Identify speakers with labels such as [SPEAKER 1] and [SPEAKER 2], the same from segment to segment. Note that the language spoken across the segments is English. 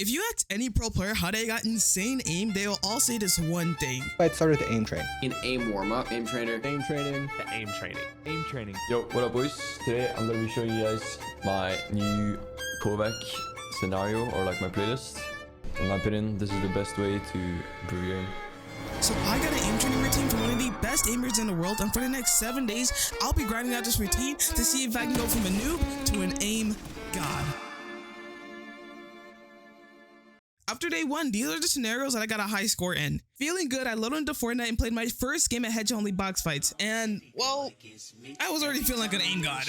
[SPEAKER 1] If you ask any pro player how they got insane aim, they will all say this one thing.
[SPEAKER 2] I started the aim train.
[SPEAKER 3] In aim warm-up, aim trainer.
[SPEAKER 2] Aim training.
[SPEAKER 4] The aim training. Aim training.
[SPEAKER 5] Yo, what up boys? Today I'm gonna be showing you guys my new Kovvaks scenario, or like my playlist. In my opinion, this is the best way to improve your aim.
[SPEAKER 1] So I got an aim training routine from one of the best aimers in the world, and for the next 7 days, I'll be grinding out this routine to see if I can go from a noob to an aim god. After day 1, these are the scenarios that I got a high score in. Feeling good, I loaded into Fortnite and played my first game at headshot-only box fights, and, well, I was already feeling like an aim god.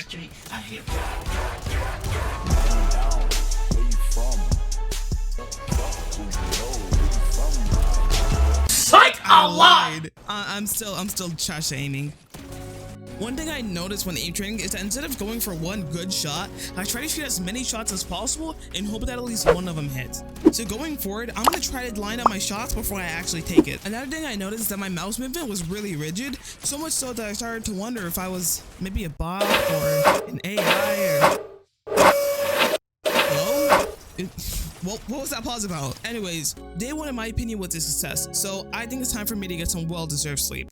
[SPEAKER 1] Psych! I lied! I'm still trash aiming. One thing I noticed when aim training is that instead of going for one good shot, I try to shoot as many shots as possible and hope that at least one of them hits. So going forward, I'm gonna try to line up my shots before I actually take it. Another thing I noticed is that my mouse movement was really rigid, so much so that I started to wonder if I was maybe a bot or an AI or... Hello? What was that pause about? Anyways, day 1 in my opinion was a success, so I think it's time for me to get some well-deserved sleep.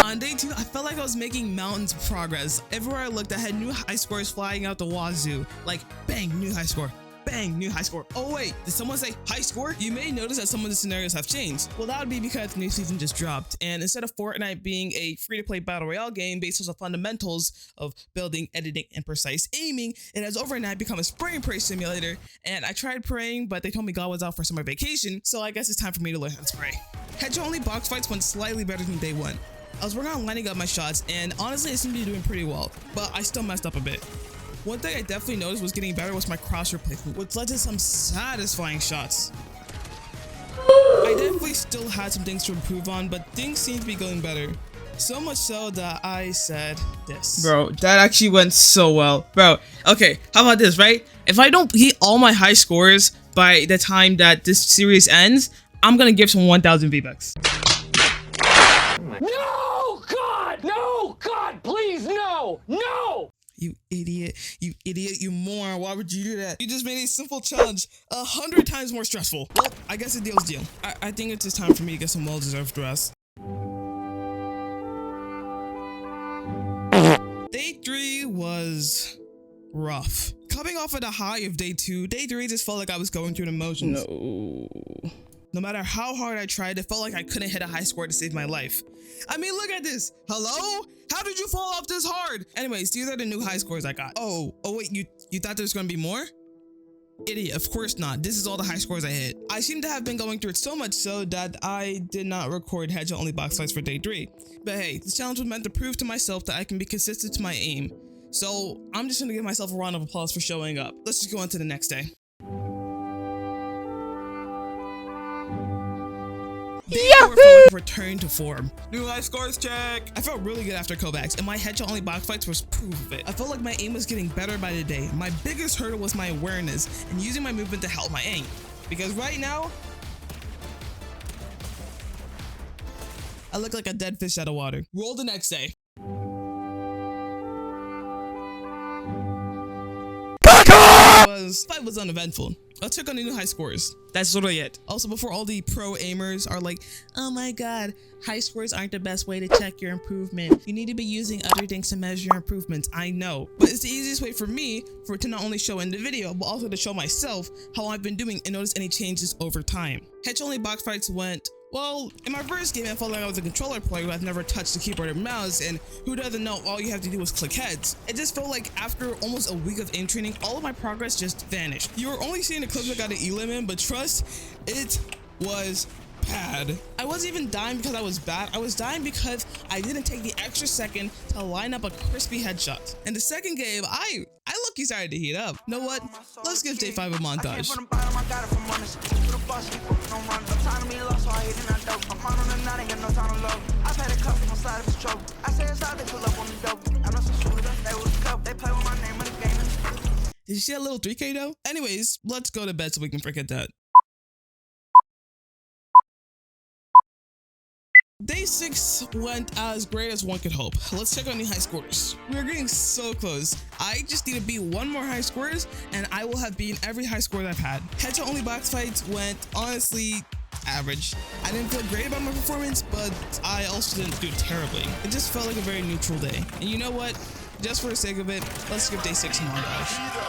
[SPEAKER 1] On day 2, I felt like I was making mountains of progress. Everywhere I looked, I had new high scores flying out the wazoo. Like, bang, new high score. Bang, new high score. Oh wait, did someone say high score? You may notice that some of the scenarios have changed. Well, that would be because the new season just dropped, and instead of Fortnite being a free-to-play battle royale game based on the fundamentals of building, editing, and precise aiming, it has overnight become a spray and pray simulator. And I tried praying, but they told me God was out for summer vacation, so I guess it's time for me to learn how to spray. Headshot-only box fights went slightly better than day 1. I was working on lining up my shots, and honestly, I seemed to be doing pretty well, but I still messed up a bit. One thing I definitely noticed was getting better was my crosshair placement, which led to some satisfying shots. I definitely still had some things to improve on, but things seem to be going better. So much so that I said this. Bro, that actually went so well. Bro, okay, how about this, right? If I don't hit all my high scores by the time that this series ends, I'm gonna give some 1,000 V-Bucks.
[SPEAKER 6] No, God! No, God, please, no! No!
[SPEAKER 1] You idiot, you moron, why would you do that? You just made a simple challenge 100 times more stressful. Well, I guess the deal's deal. I think it's just time for me to get some well-deserved rest. Day 3 was rough. Coming off of the high of day 2, day 3 just felt like I was going through the motions. No matter how hard I tried, it felt like I couldn't hit a high score to save my life. I mean, look at this. Hello? How did you fall off this hard? Anyways, these are the new high scores I got. Oh wait, you thought there was gonna be more? Idiot, of course not. This is all the high scores I hit. I seem to have been going through it so much so that I did not record headshot only box fights for day 3. But hey, this challenge was meant to prove to myself that I can be consistent to my aim. So I'm just gonna give myself a round of applause for showing up. Let's just go on to the next day. Yahoo! Return to form. New high scores check. I felt really good after Kovvaks, and my headshot only box fights was proof of it. I felt like my aim was getting better by the day. My biggest hurdle was my awareness and using my movement to help my aim. Because right now, I look like a dead fish out of water. Roll the next day. Fight was uneventful. I took on the new high scores. That's literally it. Also, before all the pro aimers are like, oh my god, high scores aren't the best way to check your improvement. You need to be using other things to measure your improvements. I know, but it's the easiest way for me for it to not only show in the video, but also to show myself how I've been doing and notice any changes over time. Headshot only box fights went, well, in my first game, I felt like I was a controller player who had never touched the keyboard or mouse, and who doesn't know all you have to do is click heads. It just felt like after almost a week of aim training, all of my progress just vanished. You were only seeing the clips I got an E limit, but trust, it was bad. I wasn't even dying because I was bad. I was dying because I didn't take the extra second to line up a crispy headshot. In the second game, I low-key started to heat up. You know what? Let's give day 5 a montage. Did you see that little 3K though? Anyways, let's go to bed so we can forget that. Day 6 went as great as one could hope. Let's check on the high scores. We're getting so close. I just need to beat one more high scores and I will have beaten every high score that I've had. Head-to only box fights went honestly average. I didn't feel great about my performance, but I also didn't do terribly. It just felt like a very neutral day. And you know what? Just for the sake of it, let's skip day 6 montage.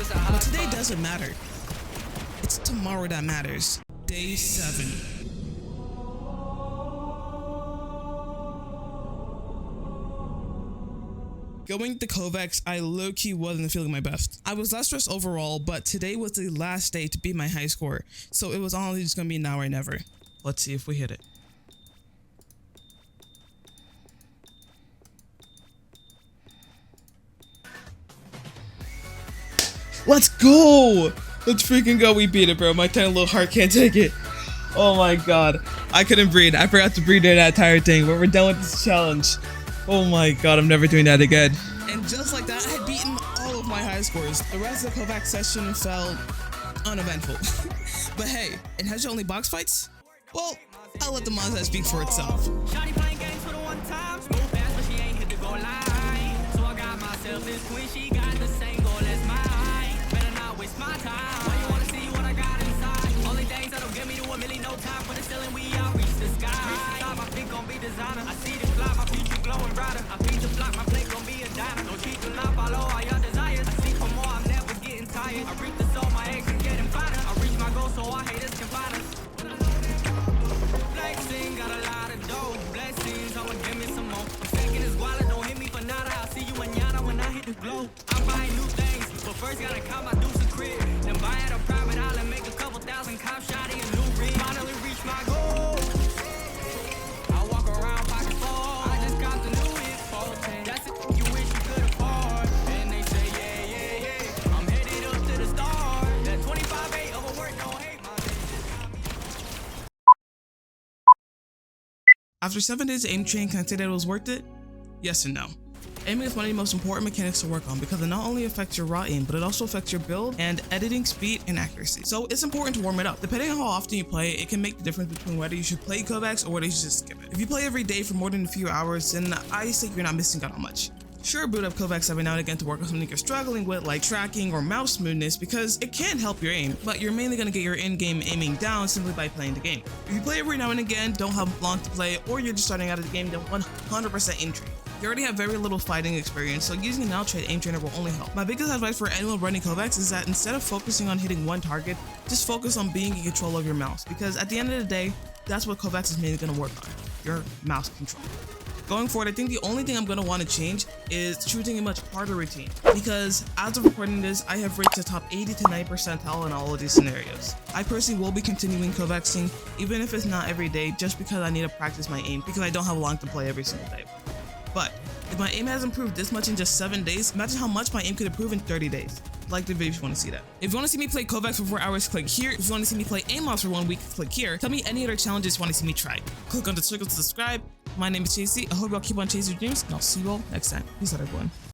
[SPEAKER 1] But today doesn't matter. It's tomorrow that matters. Day 7. Going to Kovvaks, I low-key wasn't feeling my best. I was less stressed overall, but today was the last day to beat my high score, so it was honestly just gonna be now or never. Let's see if we hit it. Let's go! Let's freaking go. We beat it, bro. My tiny little heart can't take it. Oh my god. I couldn't breathe. I forgot to breathe during that entire thing, but we're done with this challenge. Oh my god, I'm never doing that again. And just like that, I had beaten all of my high scores. The rest of the Kovvaks session felt uneventful. But hey, it has only box fights? Well, I'll let the montage speak for itself.
[SPEAKER 2] I'm buying new things, but first gotta count my deuce and crib. Then buy at a private island, make a couple thousand cop shotty and new ring. Finally reach my goal. I walk around pocket full. I just got the new hit 14. That's it you wish you could afford. And they say yeah. I'm headed up to the stars. That 25-8 overwork, don't hate my day.
[SPEAKER 1] After 7 days of aim training, can I say that it was worth it? Yes and no. Aiming is one of the most important mechanics to work on because it not only affects your raw aim, but it also affects your build and editing speed and accuracy. So it's important to warm it up. Depending on how often you play, it can make the difference between whether you should play Kovvaks or whether you should just skip it. If you play every day for more than a few hours, then I think you're not missing out on much. Sure, boot up Kovvaks every now and again to work on something you're struggling with, like tracking or mouse smoothness, because it can help your aim, but you're mainly going to get your in-game aiming down simply by playing the game. If you play every now and again, don't have long to play, or you're just starting out of the game, then 100% aim train. You already have very little fighting experience, so using an out-trade aim trainer will only help. My biggest advice for anyone running Kovvaks is that instead of focusing on hitting one target, just focus on being in control of your mouse, because at the end of the day, that's what Kovvaks is mainly going to work on, your mouse control. Going forward, I think the only thing I'm going to want to change is choosing a much harder routine, because as of recording this, I have reached the top 80 to 90 percentile in all of these scenarios. I personally will be continuing Kovvaksing, even if it's not every day, just because I need to practice my aim, because I don't have long to play every single day. But if my aim has improved this much in just 7 days, imagine how much my aim could improve in 30 days. Like the video if you want to see that. If you want to see me play Kovvaks for 4 hours, click here. If you want to see me play aim loss for 1 week, click here. Tell me any other challenges you want to see me try. Click on the circle to subscribe. My name is Chasey. I hope y'all keep on chasing your dreams, and I'll see you all next time. Peace out, everyone.